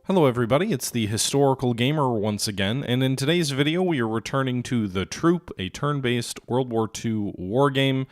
Hello everybody, it's the Historical Gamer once again, and in today's video we are returning to The Troop, a turn-based World War II wargame.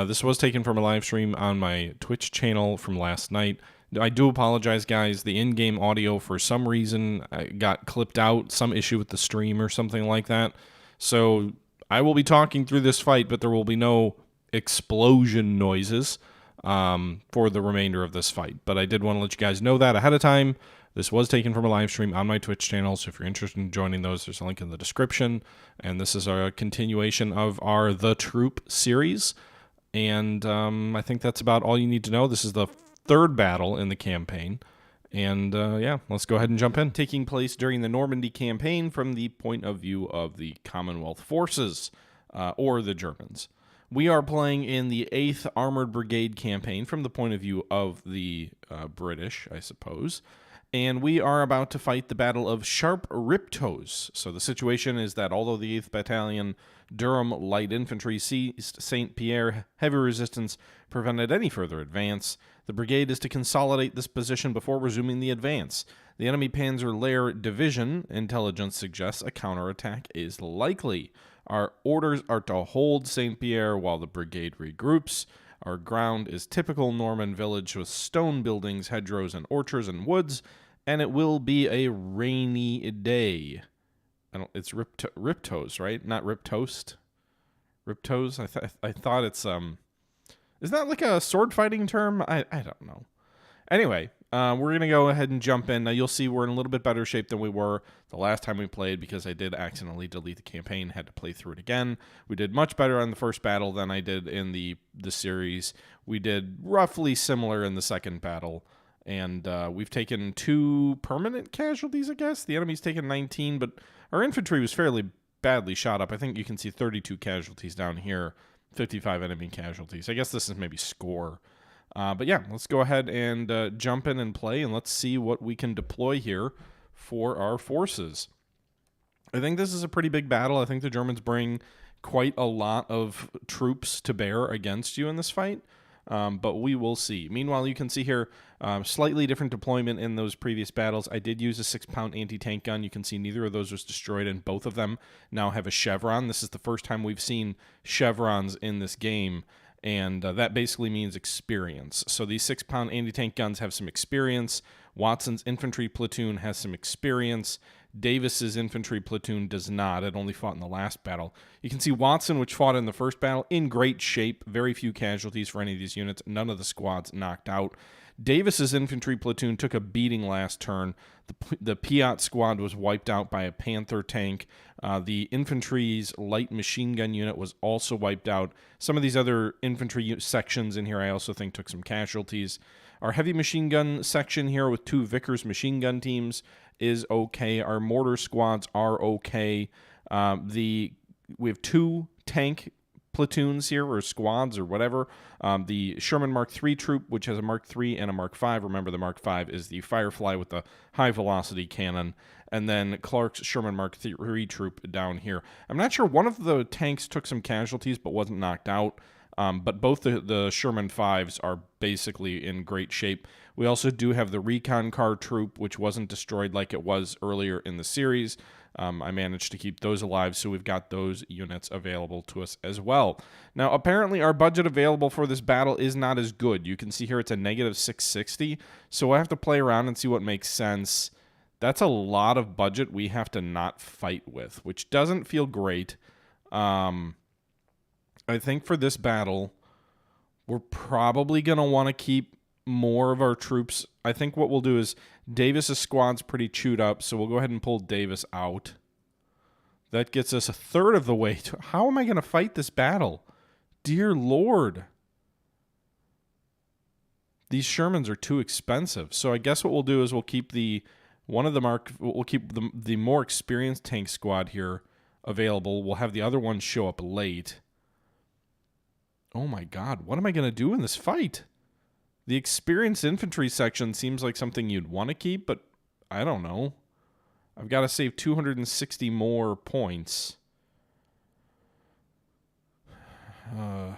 This was taken from a live stream on my Twitch channel from last night. I do apologize guys, the in-game audio for some reason got clipped out, some issue with the stream or something like that. So I will be talking through this fight, but there will be no explosion noises for the remainder of this fight. But I did want to let you guys know that ahead of time. This was taken from a live stream on my Twitch channel, so if you're interested in joining those, there's a link in the description. And this is a continuation of our The Troop series. And I think that's about all you need to know. This is the third battle in the campaign. And yeah, let's go ahead and jump in. Taking place during the Normandy campaign from the point of view of the Commonwealth forces, or the Germans. We are playing in the 8th Armored Brigade campaign from the point of view of the British, I suppose. And we are about to fight the Battle of Sharp Riptoes. So the situation is that although the 8th Battalion Durham Light Infantry seized St. Pierre, heavy resistance prevented any further advance. The brigade is to consolidate this position before resuming the advance. The enemy Panzer Lehr Division, intelligence suggests a counterattack is likely. Our orders are to hold St. Pierre while the brigade regroups. Our ground is typical Norman village with stone buildings, hedgerows, and orchards and woods, and it will be a rainy day. It's Riptoes, right? Not Riptoast. Riptoes. I thought it's is that like a sword fighting term? I don't know. Anyway, we're gonna go ahead and jump in. Now you'll see we're in a little bit better shape than we were the last time we played because I did accidentally delete the campaign, had to play through it again. We did much better on the first battle than I did in the series. We did roughly similar in the second battle, and we've taken 2 permanent casualties, I guess. The enemy's taken 19, but our infantry was fairly badly shot up. I think you can see 32 casualties down here, 55 enemy casualties. I guess this is maybe score. But yeah, let's go ahead and jump in and play, and let's see what we can deploy here for our forces. I think this is a pretty big battle. I think the Germans bring quite a lot of troops to bear against you in this fight, but we will see. Meanwhile, you can see here slightly different deployment in those previous battles. I did use a 6-pound anti-tank gun. You can see neither of those was destroyed, and both of them now have a chevron. This is the first time we've seen chevrons in this game. And that basically means experience. So these 6-pound anti-tank guns have some experience. Watson's infantry platoon has some experience. Davis's infantry platoon does not. It only fought in the last battle. You can see Watson, which fought in the first battle, in great shape. Very few casualties for any of these units. None of the squads knocked out. Davis's infantry platoon took a beating last turn. The Piat squad was wiped out by a Panther tank. The infantry's light machine gun unit was also wiped out. Some of these other infantry sections in here I also think took some casualties. Our heavy machine gun section here with 2 Vickers machine gun teams is okay. Our mortar squads are okay. We have 2 tank platoons here, or squads, or whatever. The Sherman Mark III troop, which has a Mark III and a Mark V. Remember, the Mark V is the Firefly with the high-velocity cannon. And then Clark's Sherman Mark III troop down here. I'm not sure. One of the tanks took some casualties but wasn't knocked out. But both the Sherman 5s are basically in great shape. We also do have the recon car troop, which wasn't destroyed like it was earlier in the series. I managed to keep those alive, so we've got those units available to us as well. Now, apparently our budget available for this battle is not as good. You can see here it's a negative 660, so I have to play around and see what makes sense. That's a lot of budget we have to not fight with, which doesn't feel great. I think for this battle, we're probably going to want to keep more of our troops. I think what we'll do is Davis's squad's pretty chewed up, so we'll go ahead and pull Davis out. That gets us a third of the way to... How am I going to fight this battle? Dear Lord. These Shermans are too expensive. So I guess what we'll do is we'll keep we'll keep the more experienced tank squad here available. We'll have the other ones show up late. Oh my God, what am I going to do in this fight? The experienced infantry section seems like something you'd want to keep, but I don't know. I've got to save 260 more points. Do I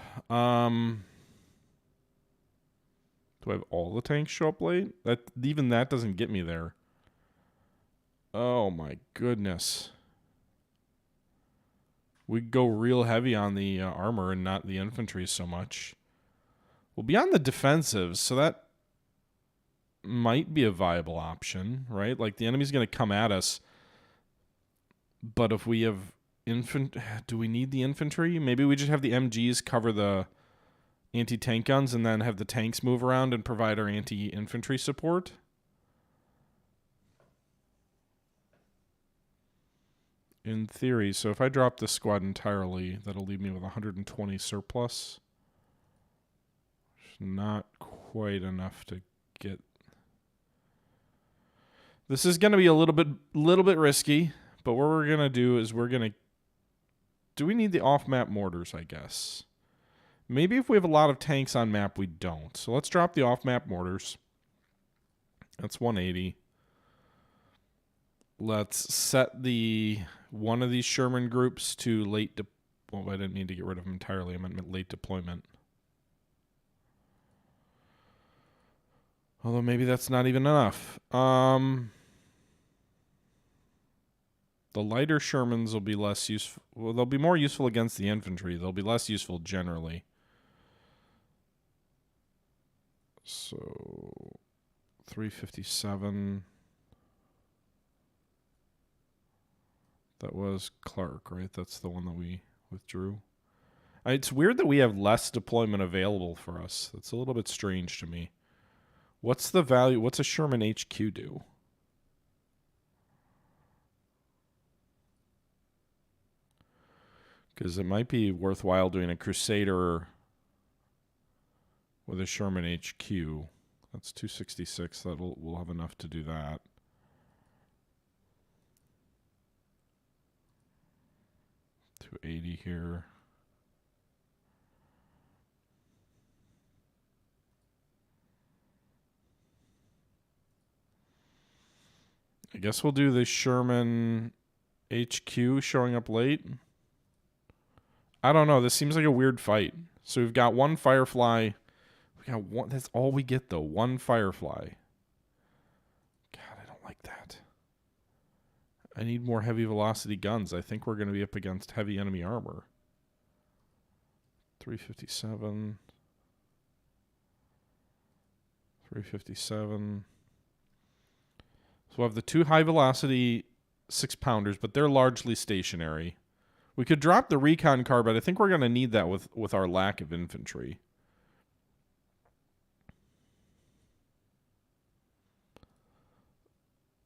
have all the tanks show up late? Even that doesn't get me there. Oh my goodness. We go real heavy on the armor and not the infantry so much. We'll be on the defensive, so that might be a viable option, right? Like the enemy's going to come at us, but if we have do we need the infantry? Maybe we just have the MGs cover the anti-tank guns and then have the tanks move around and provide our anti-infantry support. In theory, so if I drop this squad entirely, that'll leave me with 120 surplus. Not quite enough to get. This is going to be a little bit risky, but what we're going to do is we're going to. Do we need the off-map mortars, I guess? Maybe if we have a lot of tanks on map, we don't. So let's drop the off-map mortars. That's 180. Let's set the one of these Sherman groups to late. Well, I didn't mean to get rid of them entirely. I meant late deployment. Although maybe that's not even enough. The lighter Shermans will be less useful. Well, they'll be more useful against the infantry. They'll be less useful generally. So, 357. That was Clark, right? That's the one that we withdrew. It's weird that we have less deployment available for us. That's a little bit strange to me. What's the value? What's a Sherman HQ do? Because it might be worthwhile doing a Crusader with a Sherman HQ. That's 266. We'll have enough to do that. $280 here. I guess we'll do the Sherman HQ showing up late. I don't know. This seems like a weird fight. So we've got one Firefly. We got one. That's all we get, though. One Firefly. God, I don't like that. I need more heavy velocity guns. I think we're going to be up against heavy enemy armor. 357. 357. So we'll have the two high velocity 6-pounders, but they're largely stationary. We could drop the recon car, but I think we're going to need that with our lack of infantry.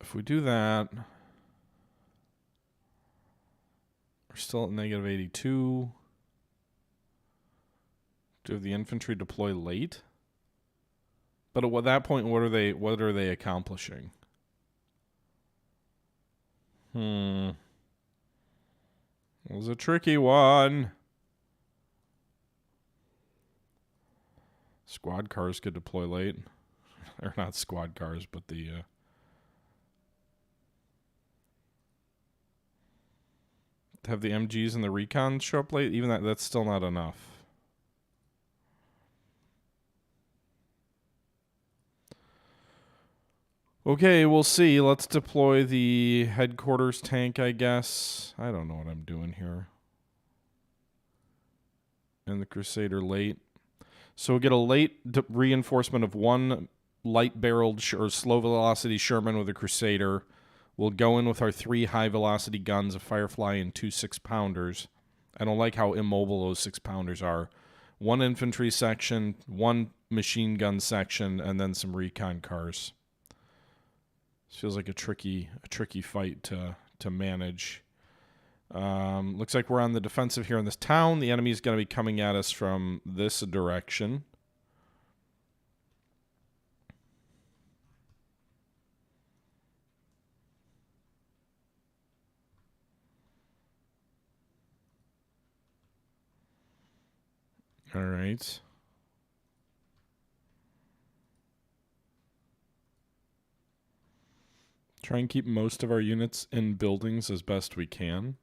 If we do that, we're still at negative 82. Do the infantry deploy late? But at that point, what are they accomplishing? It was a tricky one. Squad cars could deploy late. Or not squad cars, but the... have the MGs and the recon show up late? Even that's still not enough. Okay, we'll see. Let's deploy the headquarters tank, I guess. I don't know what I'm doing here. And the Crusader late. So we'll get a late reinforcement of one light-barreled or slow-velocity Sherman with a Crusader. We'll go in with our 3 high-velocity guns, a Firefly and 2 6-pounders. I don't like how immobile those 6-pounders are. 1 infantry section, 1 machine gun section, and then some recon cars. This feels like a tricky fight to manage. Looks like we're on the defensive here in this town. The enemy's going to be coming at us from this direction. All right. Try and keep most of our units in buildings as best we can.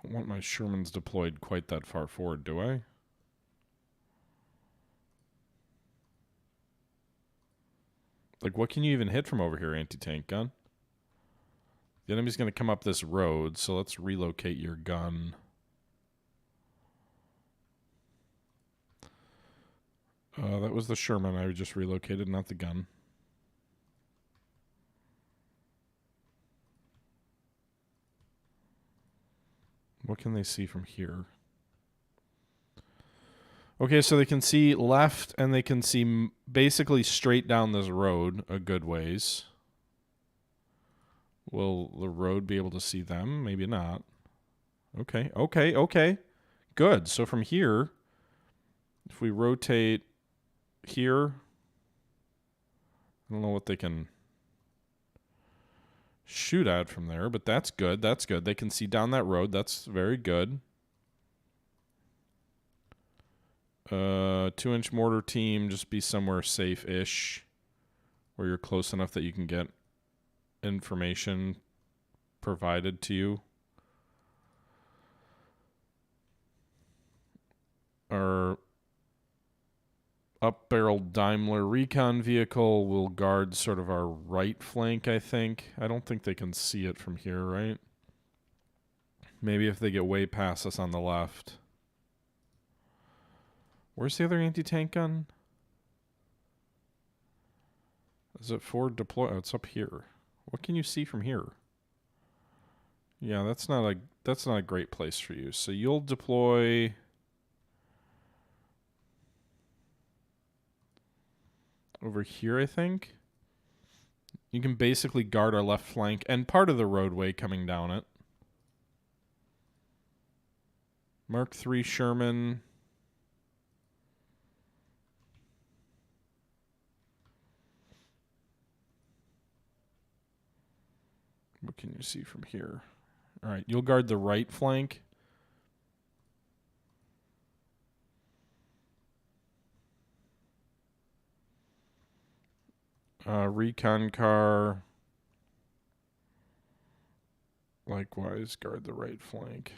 I don't want my Shermans deployed quite that far forward, do I? Like, what can you even hit from over here, anti-tank gun? The enemy's going to come up this road, so let's relocate your gun. That was the Sherman I just relocated, not the gun. What can they see from here? Okay, so they can see left, and they can see basically straight down this road a good ways. Will the road be able to see them? Maybe not. Okay, okay, okay. Good. So from here, if we rotate here, I don't know what they can shoot at from there, but that's good. That's good. They can see down that road. That's very good. 2-inch mortar team, just be somewhere safe-ish where you're close enough that you can get information provided to you. Our up-barreled Daimler recon vehicle will guard sort of our right flank, I think. I don't think they can see it from here, right? Maybe if they get way past us on the left. Where's the other anti-tank gun? Is it forward deploy? Oh, it's up here. What can you see from here? Yeah, that's not a great place for you. So you'll deploy over here, I think. You can basically guard our left flank and part of the roadway coming down it. Mark III Sherman. What can you see from here? All right, you'll guard the right flank. Recon car. Likewise, guard the right flank.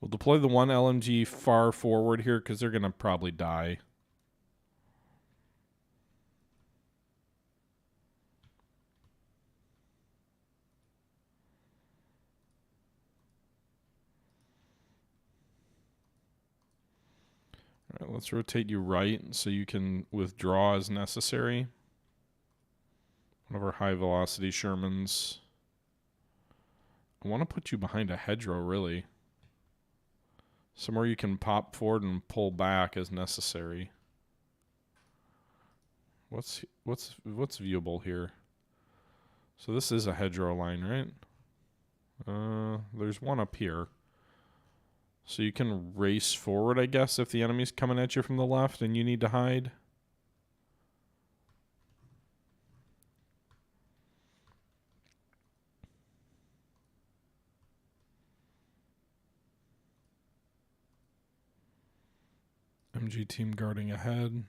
We'll deploy the one LMG far forward here because they're going to probably die. All right, let's rotate you right so you can withdraw as necessary. One of our high velocity Shermans. I want to put you behind a hedgerow, really. Somewhere you can pop forward and pull back as necessary. What's viewable here? So this is a hedgerow line, right? There's one up here. So you can race forward, I guess, if the enemy's coming at you from the left and you need to hide. MG team guarding ahead.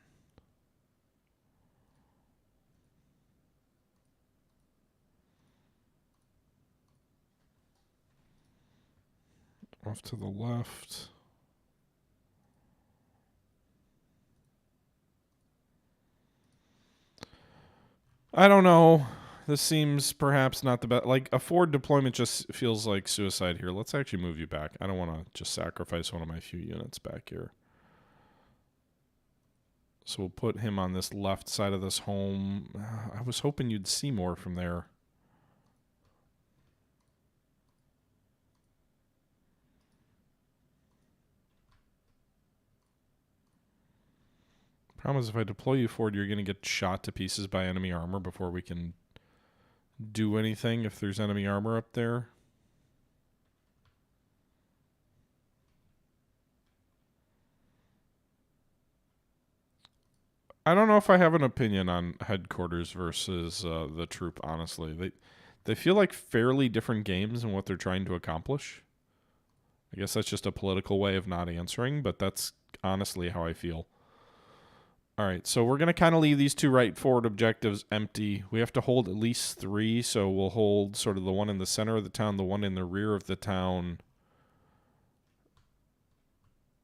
Off to the left. I don't know. This seems perhaps not the best. Like, a forward deployment just feels like suicide here. Let's actually move you back. I don't want to just sacrifice one of my few units back here. So we'll put him on this left side of this home. I was hoping you'd see more from there. Problem is, if I deploy you forward, you're going to get shot to pieces by enemy armor before we can do anything if there's enemy armor up there. I don't know if I have an opinion on headquarters versus the troop, honestly. They feel like fairly different games in what they're trying to accomplish. I guess that's just a political way of not answering, but that's honestly how I feel. All right, so we're going to kind of leave these two right forward objectives empty. We have to hold at least 3, so we'll hold sort of the one in the center of the town, the one in the rear of the town.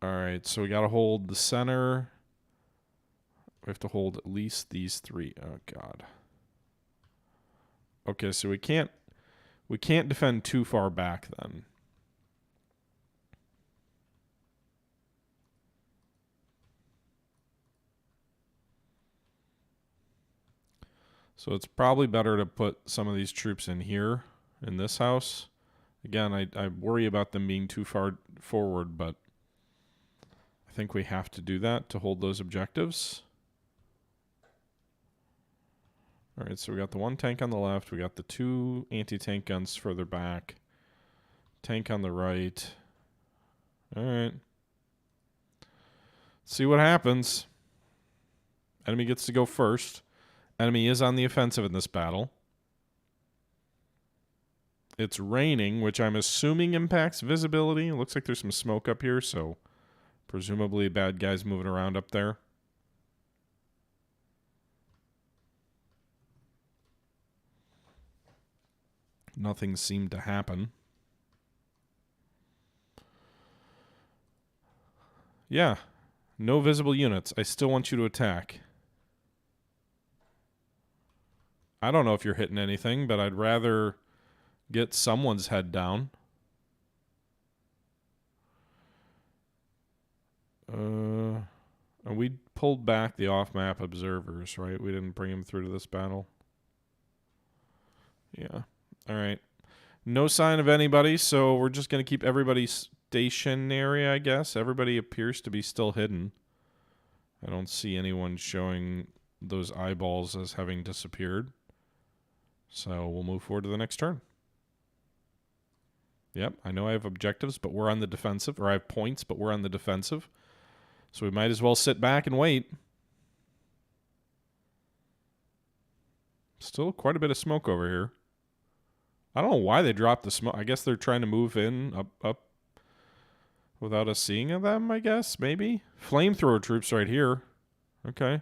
All right, so we got to hold the center. We have to hold at least these 3. Oh, God. Okay, so we can't defend too far back then. So it's probably better to put some of these troops in here, in this house. Again, I worry about them being too far forward, but I think we have to do that to hold those objectives. All right, so we got the 1 tank on the left. We got the 2 anti-tank guns further back. Tank on the right. All right. See what happens. Enemy gets to go first. Enemy is on the offensive in this battle. It's raining, which I'm assuming impacts visibility. It looks like there's some smoke up here, so presumably bad guys moving around up there. Nothing seemed to happen. Yeah, no visible units. I still want you to attack. I don't know if you're hitting anything, but I'd rather get someone's head down. And we pulled back the off-map observers, right? We didn't bring them through to this battle. Yeah. All right. No sign of anybody, so we're just going to keep everybody stationary, I guess. Everybody appears to be still hidden. I don't see anyone showing those eyeballs as having disappeared. So we'll move forward to the next turn. Yep, I know I have objectives, but we're on the defensive. Or I have points, but we're on the defensive. So we might as well sit back and wait. Still quite a bit of smoke over here. I don't know why they dropped the smoke. I guess they're trying to move in, up without us seeing them, I guess, maybe. Flamethrower troops right here. Okay.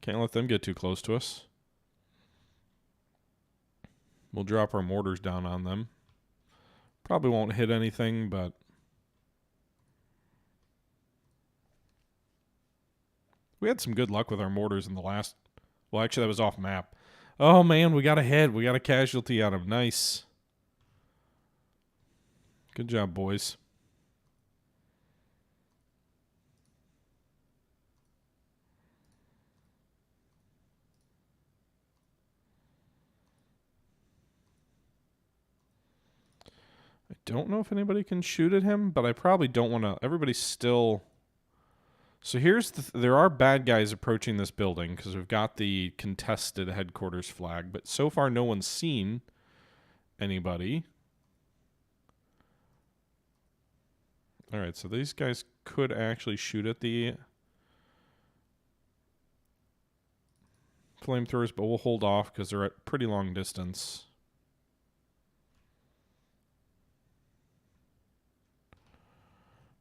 Can't let them get too close to us. We'll drop our mortars down on them. Probably won't hit anything, but we had some good luck with our mortars in the last... Well, actually, that was off map. Oh, man, we got a hit. We got a casualty on him. Nice. Good job, boys. I don't know if anybody can shoot at him, but I probably don't want to... Everybody's still... So here's there are bad guys approaching this building because we've got the contested headquarters flag, but so far no one's seen anybody. All right, so these guys could actually shoot at the flamethrowers, but we'll hold off because they're at pretty long distance.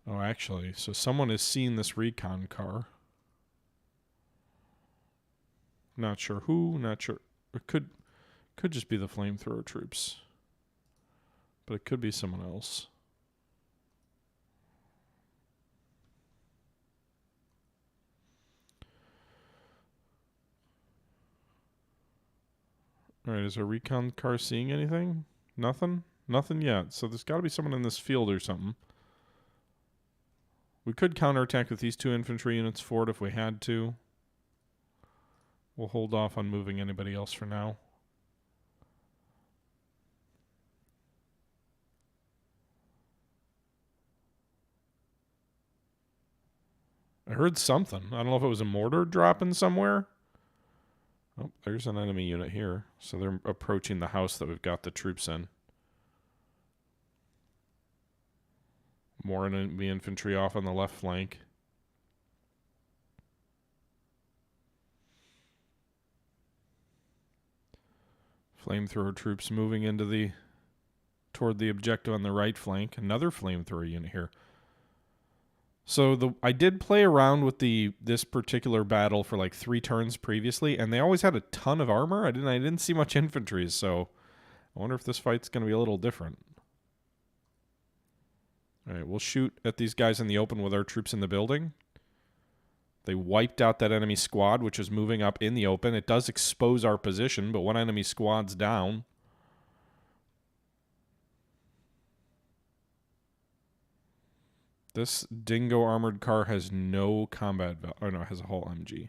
Oh, actually, so someone has seen this recon car. Not sure who, not sure. It could just be the flamethrower troops. But it could be someone else. All right, is a recon car seeing anything? Nothing? Nothing yet. So there's got to be someone in this field or something. We could counterattack with these 2 infantry units forward if we had to. We'll hold off on moving anybody else for now. I heard something. I don't know if it was a mortar dropping somewhere. Oh, there's an enemy unit here. So they're approaching the house that we've got the troops in. More enemy infantry off on the left flank. Flamethrower troops moving into toward the objective on the right flank. Another flamethrower unit here. So I did play around with this particular battle for like 3 turns previously, and they always had a ton of armor. I didn't see much infantry, so I wonder if this fight's going to be a little different. All right, we'll shoot at these guys in the open with our troops in the building. They wiped out that enemy squad, which was moving up in the open. It does expose our position, but one enemy squad's down. This dingo armored car has no combat value. Oh, no, it has a whole MG.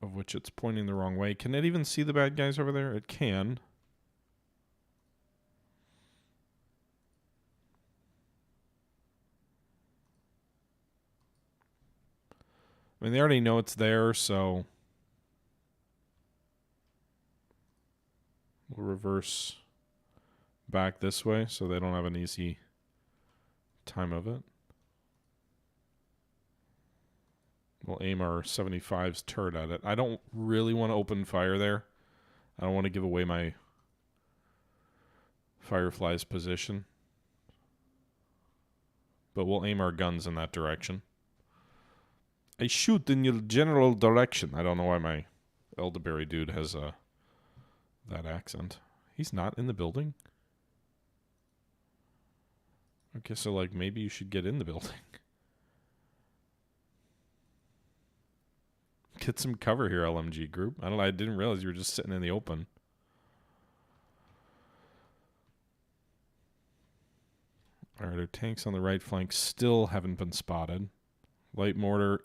Of which it's pointing the wrong way. Can it even see the bad guys over there? It can. I mean, they already know it's there, so we'll reverse back this way so they don't have an easy time of it. We'll aim our 75's turret at it. I don't really want to open fire there. I don't want to give away my Firefly's position. But we'll aim our guns in that direction. I shoot in your general direction. I don't know why my elderberry dude has that accent. He's not in the building? Okay, so like maybe you should get in the building. Get some cover here, LMG group. I don't know, I didn't realize you were just sitting in the open. Alright, our tanks on the right flank still haven't been spotted. Light mortar.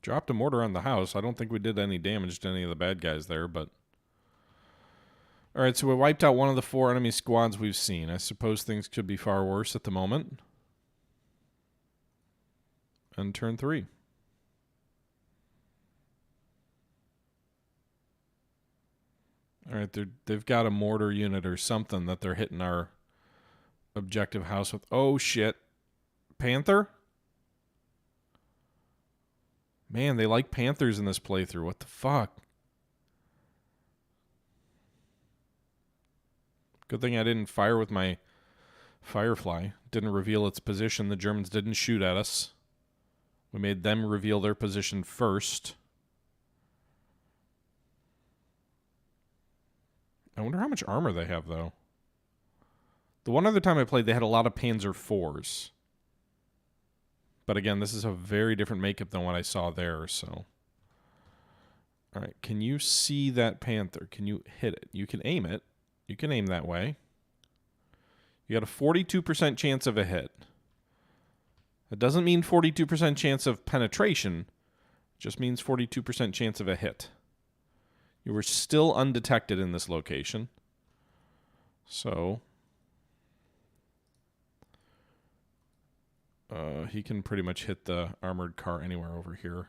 Dropped a mortar on the house. I don't think we did any damage to any of the bad guys there, but... Alright, so we wiped out one of the 4 enemy squads we've seen. I suppose things could be far worse at the moment. And turn 3. Alright, they've got a mortar unit or something that they're hitting our objective house with. Oh, shit. Panther? Man, they like Panthers in this playthrough. What the fuck? Good thing I didn't fire with my Firefly. Didn't reveal its position. The Germans didn't shoot at us. We made them reveal their position first. I wonder how much armor they have, though. The one other time I played, they had a lot of Panzer IVs. But again, this is a very different makeup than what I saw there, so... Alright, can you see that Panther? Can you hit it? You can aim it. You can aim that way. You got a 42% chance of a hit. That doesn't mean 42% chance of penetration. It just means 42% chance of a hit. You were still undetected in this location. So... he can pretty much hit the armored car anywhere over here.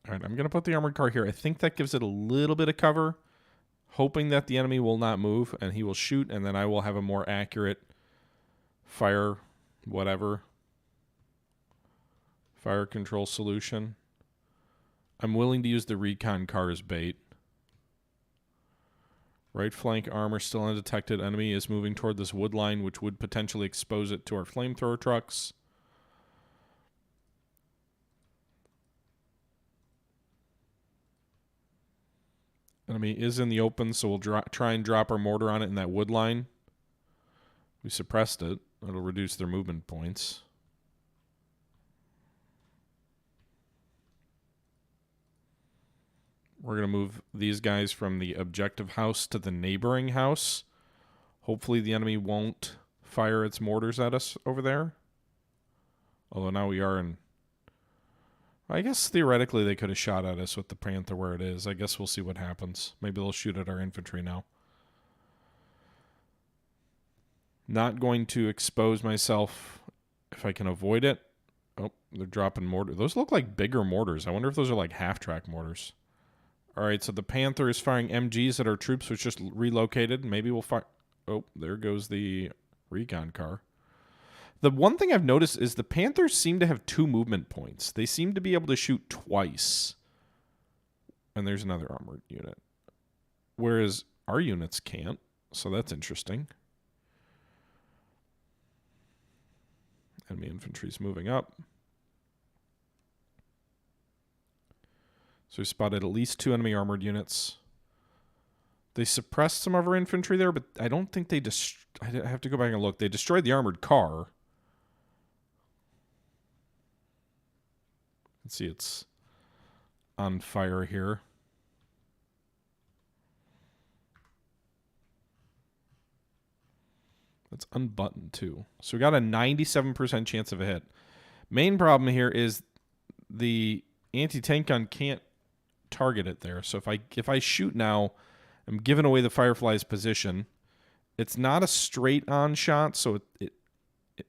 All right, I'm going to put the armored car here. I think that gives it a little bit of cover, hoping that the enemy will not move, and he will shoot, and then I will have a more accurate fire control solution. I'm willing to use the recon car as bait. Right flank armor still undetected. Enemy is moving toward this wood line, which would potentially expose it to our flamethrower trucks. Enemy is in the open, so we'll try and drop our mortar on it in that wood line. We suppressed it. That'll reduce their movement points. We're going to move these guys from the objective house to the neighboring house. Hopefully the enemy won't fire its mortars at us over there. Although now we are in... I guess theoretically they could have shot at us with the Panther where it is. I guess we'll see what happens. Maybe they'll shoot at our infantry now. Not going to expose myself if I can avoid it. Oh, they're dropping mortar. Those look like bigger mortars. I wonder if those are like half-track mortars. All right, so the Panther is firing MGs at our troops, which just relocated. Maybe we'll fire... Oh, there goes the recon car. The one thing I've noticed is the Panthers seem to have 2 movement points. They seem to be able to shoot twice. And there's another armored unit. Whereas our units can't, so that's interesting. Enemy infantry's moving up. So we spotted at least 2 enemy armored units. They suppressed some of our infantry there, but I don't think they I have to go back and look. They destroyed the armored car. Let's see, it's on fire here. That's unbuttoned too. So we got a 97% chance of a hit. Main problem here is the anti-tank gun can't target it there. So if I shoot now, I'm giving away the Firefly's position. It's not a straight on shot, so it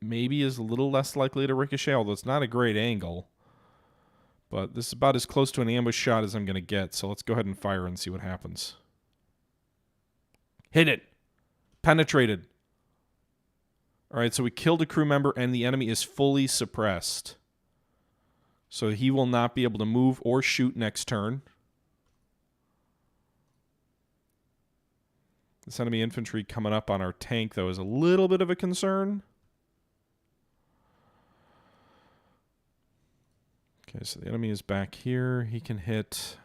maybe is a little less likely to ricochet, although it's not a great angle. But this is about as close to an ambush shot as I'm going to get, so let's go ahead and fire and see what happens. Hit it! Penetrated. All right, so we killed a crew member, and the enemy is fully suppressed. So he will not be able to move or shoot next turn. This enemy infantry coming up on our tank, though, is a little bit of a concern. Okay, so the enemy is back here. He can hit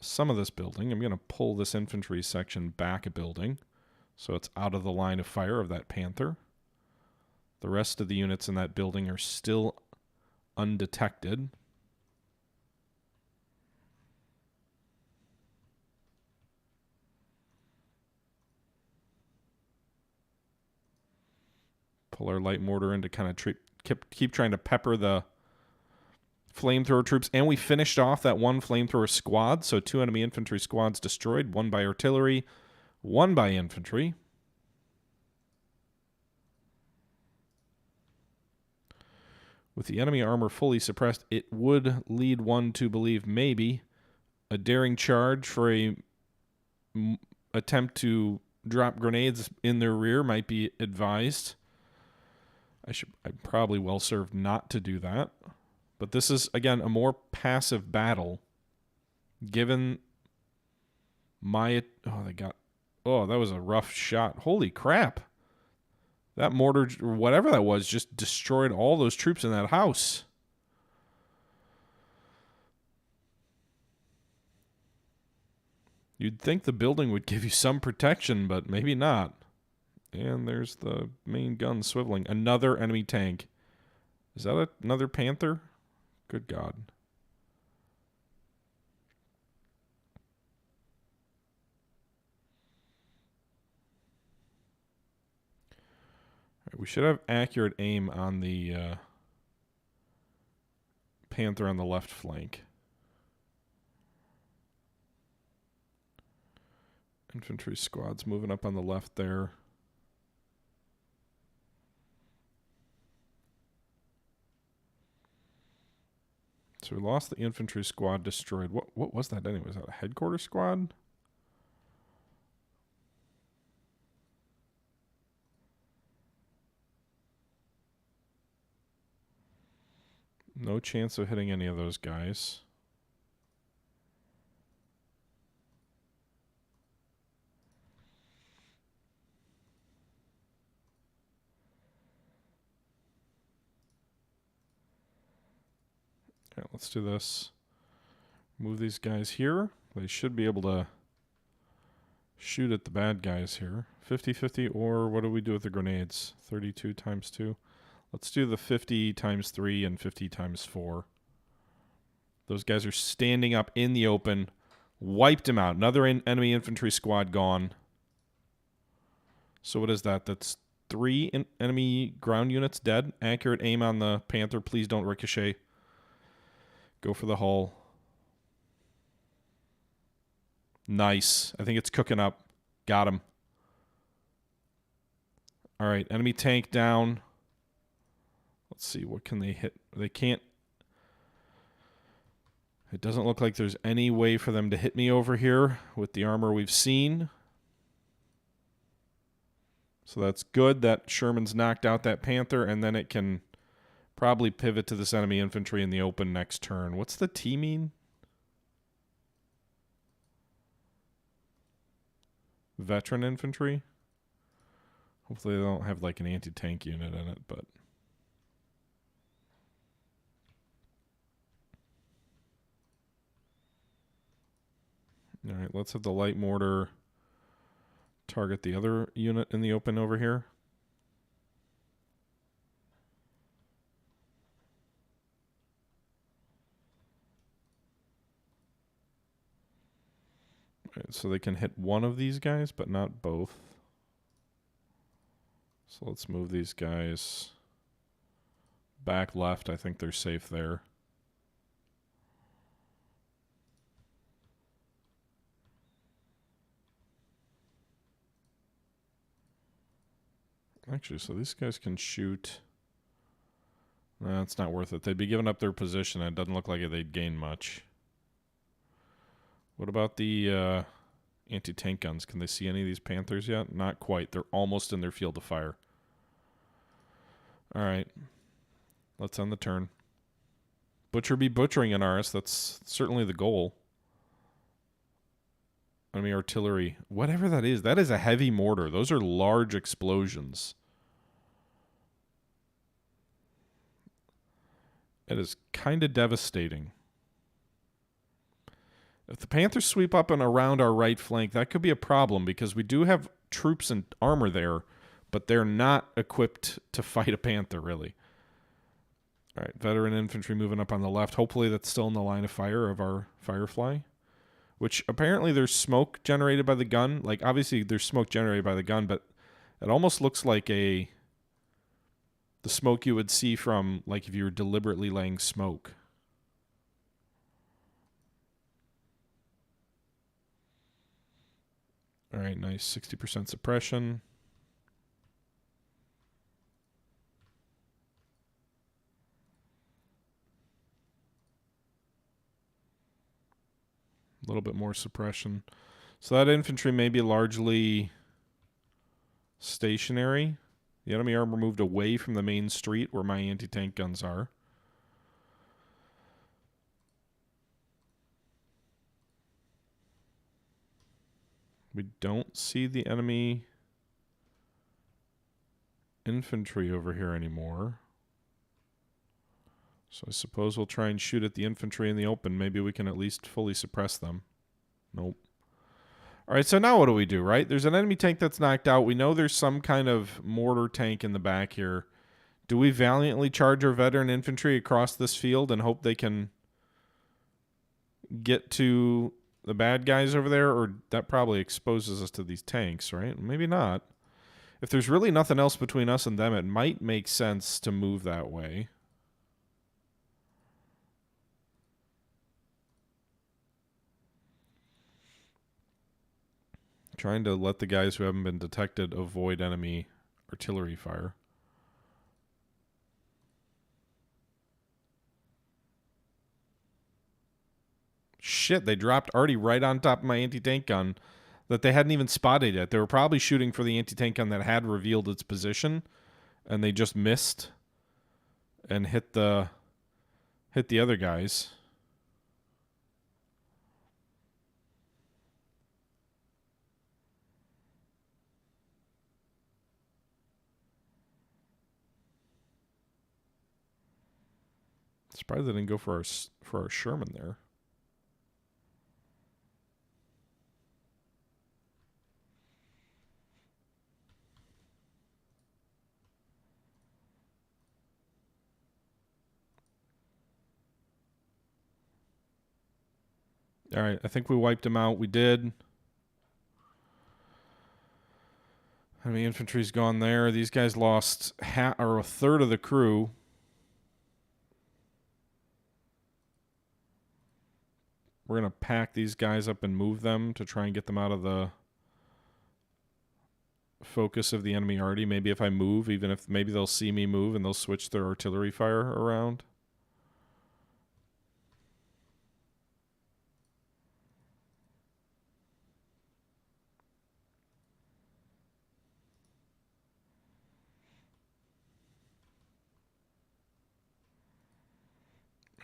some of this building. I'm going to pull this infantry section back a building so it's out of the line of fire of that Panther. The rest of the units in that building are still undetected. Pull our light mortar in to kind of keep trying to pepper the flamethrower troops. And we finished off that 1 flamethrower squad. So 2 enemy infantry squads destroyed. 1 by artillery, 1 by infantry. With the enemy armor fully suppressed, it would lead one to believe maybe a daring charge for a attempt to drop grenades in their rear might be advised. I'm probably well served not to do that. But this is, again, a more passive battle. Given my... Oh, that was a rough shot. Holy crap. That mortar, or whatever that was, just destroyed all those troops in that house. You'd think the building would give you some protection, but maybe not. And there's the main gun swiveling. Another enemy tank. Is that another Panther? Good God. All right, we should have accurate aim on the Panther on the left flank. Infantry squads moving up on the left there. So we lost the infantry squad, destroyed. What was that anyway? Was that a headquarters squad? No chance of hitting any of those guys. Okay, let's do this. Move these guys here. They should be able to shoot at the bad guys here. 50-50, or what do we do with the grenades? 32 times 2. Let's do the 50 times 3 and 50 times 4. Those guys are standing up in the open. Wiped him out. Another enemy infantry squad gone. So what is that? That's 3 enemy ground units dead. Accurate aim on the Panther. Please don't ricochet. Go for the hull. Nice. I think it's cooking up. Got him. All right. Enemy tank down. Let's see. What can they hit? They can't. It doesn't look like there's any way for them to hit me over here with the armor we've seen. So that's good that Sherman's knocked out that Panther, and then it can probably pivot to this enemy infantry in the open next turn. What's the T mean? Veteran infantry? Hopefully they don't have like an anti-tank unit in it, but... Alright, let's have the light mortar target the other unit in the open over here. Right, so they can hit one of these guys, but not both. So let's move these guys back left. I think they're safe there. Actually, so these guys can shoot. Nah, it's not worth it. They'd be giving up their position, and it doesn't look like they'd gain much. What about the anti-tank guns? Can they see any of these Panthers yet? Not quite. They're almost in their field of fire. All right. Let's end the turn. Butcher be butchering in ours. That's certainly the goal. Enemy artillery. Whatever that is a heavy mortar. Those are large explosions. It is kind of devastating. If the Panthers sweep up and around our right flank, that could be a problem because we do have troops and armor there, but they're not equipped to fight a Panther, really. All right, veteran infantry moving up on the left. Hopefully that's still in the line of fire of our Firefly. Which apparently there's smoke generated by the gun. Like, obviously there's smoke generated by the gun, but it almost looks like the smoke you would see from, like, if you were deliberately laying smoke. All right, nice. 60% suppression. A little bit more suppression. So that infantry may be largely stationary. The enemy armor moved away from the main street where my anti-tank guns are. We don't see the enemy infantry over here anymore. So I suppose we'll try and shoot at the infantry in the open. Maybe we can at least fully suppress them. Nope. All right, so now what do we do, right? There's an enemy tank that's knocked out. We know there's some kind of mortar tank in the back here. Do we valiantly charge our veteran infantry across this field and hope they can get to the bad guys over there? Or that probably exposes us to these tanks, right? Maybe not. If there's really nothing else between us and them, it might make sense to move that way. Trying to let the guys who haven't been detected avoid enemy artillery fire. Shit, they dropped Artie right on top of my anti-tank gun that they hadn't even spotted yet. They were probably shooting for the anti-tank gun that had revealed its position, and they just missed and hit the other guys. Surprised they didn't go for our Sherman there. All right, I think we wiped him out. We did. Enemy infantry's gone there. These guys lost a third of the crew. We're going to pack these guys up and move them to try and get them out of the focus of the enemy arty. Maybe if I move, even if maybe they'll see me move and they'll switch their artillery fire around.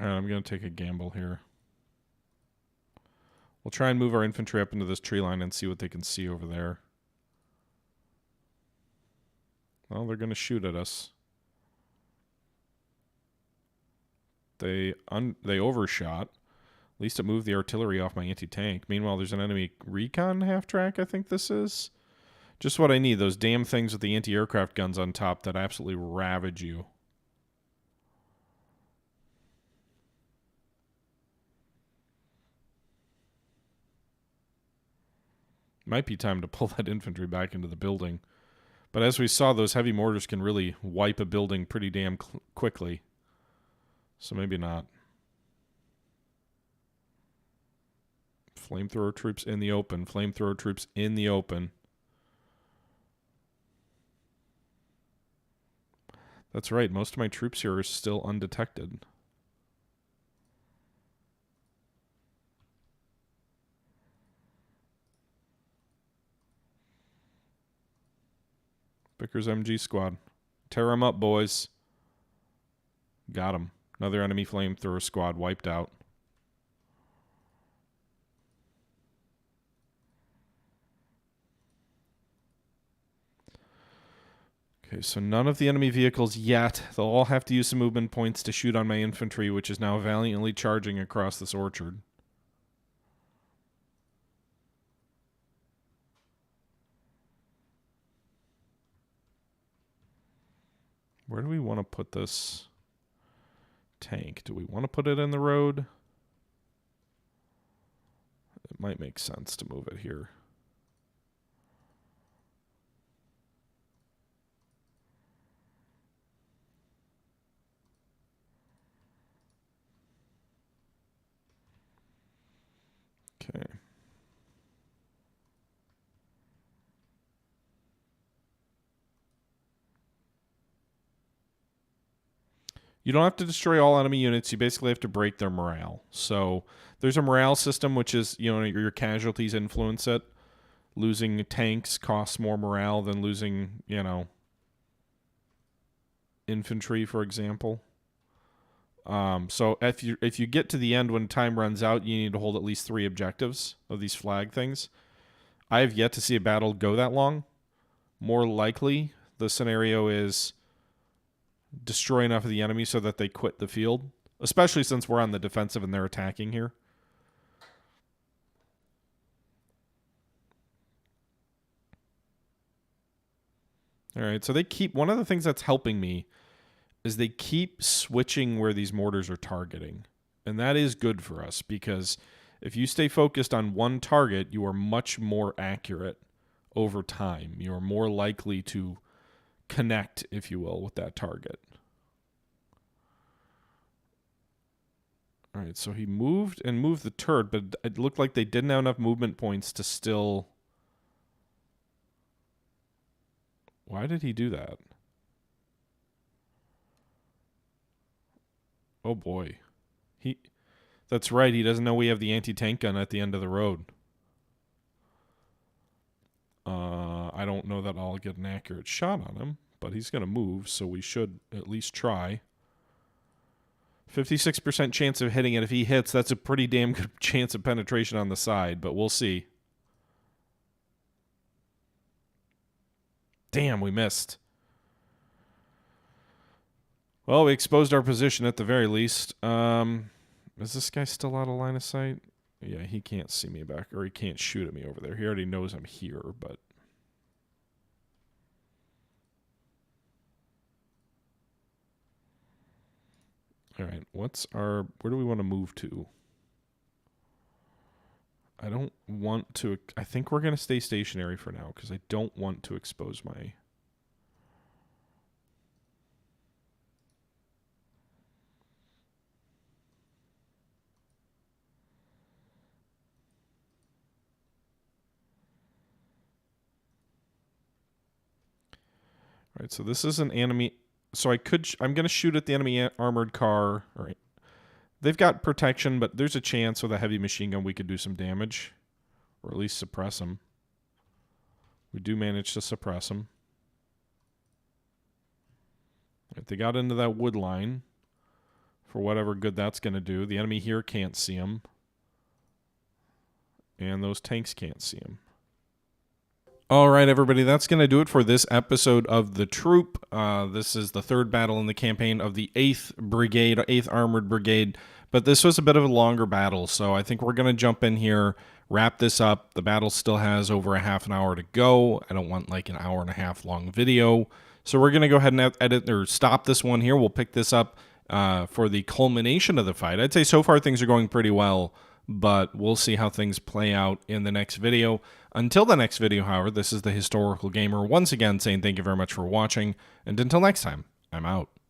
All right, I'm going to take a gamble here. We'll try and move our infantry up into this tree line and see what they can see over there. Well, they're going to shoot at us. They overshot. At least it moved the artillery off my anti-tank. Meanwhile, there's an enemy recon half-track, I think this is. Just what I need, those damn things with the anti-aircraft guns on top that absolutely ravage you. Might be time to pull that infantry back into the building. But as we saw, those heavy mortars can really wipe a building pretty damn quickly. So maybe not. Flamethrower troops in the open. Flamethrower troops in the open. That's right. Most of my troops here are still undetected. Vickers MG squad. Tear them up, boys. Got them. Another enemy flamethrower squad wiped out. Okay, so none of the enemy vehicles yet. They'll all have to use some movement points to shoot on my infantry, which is now valiantly charging across this orchard. Where do we want to put this tank? Do we want to put it in the road? It might make sense to move it here. Okay. You don't have to destroy all enemy units. You basically have to break their morale. So there's a morale system, which is, you know, your casualties influence it. Losing tanks costs more morale than losing, you know, infantry, for example. So if you get to the end when time runs out, you need to hold at least 3 objectives of these flag things. I have yet to see a battle go that long. More likely, the scenario is destroy enough of the enemy so that they quit the field, especially since we're on the defensive and they're attacking here. All right, so they keep, one of the things that's helping me is they keep switching where these mortars are targeting. And that is good for us because if you stay focused on one target, you are much more accurate over time. You are more likely to connect, if you will, with that target. All right, so he moved the turret, but it looked like they didn't have enough movement points to still... Why did he do that? Oh boy. That's right, he doesn't know we have the anti-tank gun at the end of the road. I don't know that I'll get an accurate shot on him, but he's going to move, so we should at least try. 56% chance of hitting it. If he hits, that's a pretty damn good chance of penetration on the side, but we'll see. Damn, we missed. Well, we exposed our position at the very least. Is this guy still out of line of sight? Yeah, he can't see me back, or he can't shoot at me over there. He already knows I'm here, but... All right, where do we want to move to? I don't want to, I think we're going to stay stationary for now because I don't want to expose my... All right, so this is an enemy... So I'm going to shoot at the enemy armored car. All right. They've got protection, but there's a chance with a heavy machine gun we could do some damage. Or at least suppress them. We do manage to suppress them. Right, they got into that wood line. for whatever good that's going to do. The enemy here can't see him. And those tanks can't see him. All right, everybody, that's going to do it for this episode of The Troop. This is the third battle in the campaign of the 8th Brigade, 8th Armored Brigade. But this was a bit of a longer battle, so I think we're going to jump in here, wrap this up. The battle still has over a half an hour to go. I don't want like an hour and a half long video. So we're going to go ahead and edit or stop this one here. We'll pick this up for the culmination of the fight. I'd say so far things are going pretty well, but we'll see how things play out in the next video. Until the next video, however, this is the Historical Gamer once again saying thank you very much for watching, and until next time, I'm out.